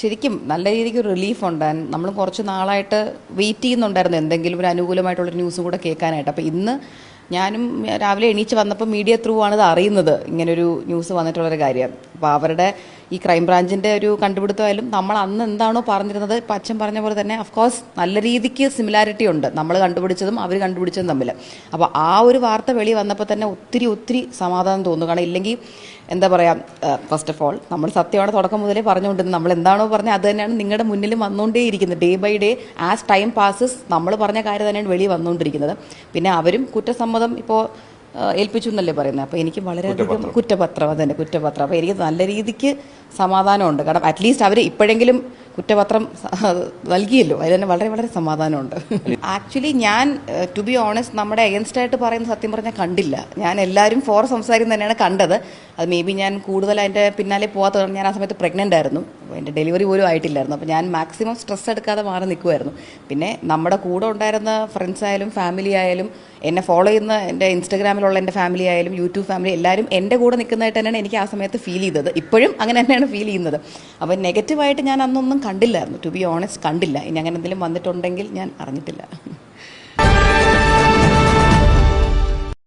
ശരിക്കും നല്ല രീതിക്ക് റിലീഫ് ഉണ്ടായിരുന്നു. നമ്മൾ കുറച്ച് നാളായിട്ട് വെയിറ്റ് ചെയ്യുന്നുണ്ടായിരുന്നു എന്തെങ്കിലും ഒരു അനുകൂലമായിട്ടുള്ളൊരു ന്യൂസ് കൂടെ കേൾക്കാനായിട്ട്. അപ്പോൾ ഇന്ന് ഞാനും രാവിലെ എണീച്ച് വന്നപ്പോൾ മീഡിയ ത്രൂ ആണ് ഇത് അറിയുന്നത്, ഇങ്ങനൊരു ന്യൂസ് വന്നിട്ടുള്ളൊരു കാര്യം. അപ്പോൾ അവരുടെ ഈ ക്രൈംബ്രാഞ്ചിൻ്റെ ഒരു കണ്ടുപിടുത്തമായാലും നമ്മൾ അന്ന് എന്താണോ പറഞ്ഞിരുന്നത്, ഇപ്പം അച്ഛൻ പറഞ്ഞ പോലെ തന്നെ ഓഫ്കോഴ്സ് നല്ല രീതിക്ക് സിമിലാരിറ്റി ഉണ്ട് നമ്മൾ കണ്ടുപിടിച്ചതും അവർ കണ്ടുപിടിച്ചതും തമ്മിൽ. അപ്പോൾ ആ ഒരു വാർത്ത വെളി വന്നപ്പോൾ തന്നെ ഒത്തിരി സമാധാനം തോന്നുന്നു. കാരണം ഇല്ലെങ്കിൽ എന്താ പറയുക, ഫസ്റ്റ് ഓഫ് ഓൾ നമ്മൾ സത്യമാണ് തുടക്കം മുതലേ പറഞ്ഞുകൊണ്ടിരുന്നത്. നമ്മൾ എന്താണോ പറഞ്ഞത് അത് തന്നെയാണ് നിങ്ങളുടെ മുന്നിലും വന്നുകൊണ്ടേയിരിക്കുന്നത്. Day by day as time passes നമ്മൾ പറഞ്ഞ കാര്യം തന്നെയാണ് വെളി വന്നുകൊണ്ടിരിക്കുന്നത്. പിന്നെ അവരും കുറ്റസമ്മതം ഇപ്പോൾ ഏൽപ്പിച്ചു എന്നല്ലേ പറയുന്നത്. അപ്പോൾ എനിക്ക് വളരെയധികം കുറ്റപത്രം അപ്പോൾ എനിക്ക് നല്ല രീതിക്ക് സമാധാനമുണ്ട്. കാരണം അറ്റ്ലീസ്റ്റ് അവർ ഇപ്പോഴെങ്കിലും കുറ്റപത്രം നൽകിയല്ലോ, അതിൽ തന്നെ വളരെ സമാധാനമുണ്ട്. ആക്ച്വലി ഞാൻ ടു ബി ഓണസ്റ്റ് നമ്മുടെ അഗൻസ്റ്റ് ആയിട്ട് പറയുന്ന സത്യം പറഞ്ഞാൽ കണ്ടില്ല. ഞാൻ എല്ലാവരും ഫോർ സംസാരിക്കുന്നത് തന്നെയാണ് കണ്ടത്. അത് മേ ബി ഞാൻ കൂടുതൽ അതിൻ്റെ പിന്നാലെ പോകാത്തത്, ഞാൻ ആ സമയത്ത് പ്രഗ്നൻ്റ് ആയിരുന്നു, എൻ്റെ ഡെലിവറി പോലും ആയിട്ടില്ലായിരുന്നു. അപ്പോൾ ഞാൻ മാക്സിമം സ്ട്രെസ് എടുക്കാതെ മാറി നിൽക്കുമായിരുന്നു. പിന്നെ നമ്മുടെ കൂടെ ഉണ്ടായിരുന്ന ഫ്രണ്ട്സ് ആയാലും ഫാമിലി ആയാലും എന്നെ ഫോളോ ചെയ്യുന്ന എൻ്റെ ഇൻസ്റ്റഗ്രാമിലുള്ള എൻ്റെ ഫാമിലി ആയാലും യൂട്യൂബ് ഫാമിലി എല്ലാവരും എൻ്റെ കൂടെ നിൽക്കുന്നതായിട്ട് തന്നെയാണ് എനിക്ക് ആ സമയത്ത് ഫീൽ ചെയ്തത്. ഇപ്പോഴും അങ്ങനെ തന്നെയാണ് ഫീൽ ചെയ്യുന്നത്. അപ്പോൾ നെഗറ്റീവായിട്ട് ഞാൻ അന്നൊന്നും കണ്ടില്ലായിരുന്നു, ടു ബി ഓണസ്റ്റ് കണ്ടില്ല. ഇനി അങ്ങനെ എന്തെങ്കിലും വന്നിട്ടുണ്ടെങ്കിൽ ഞാൻ അറിഞ്ഞിട്ടില്ല.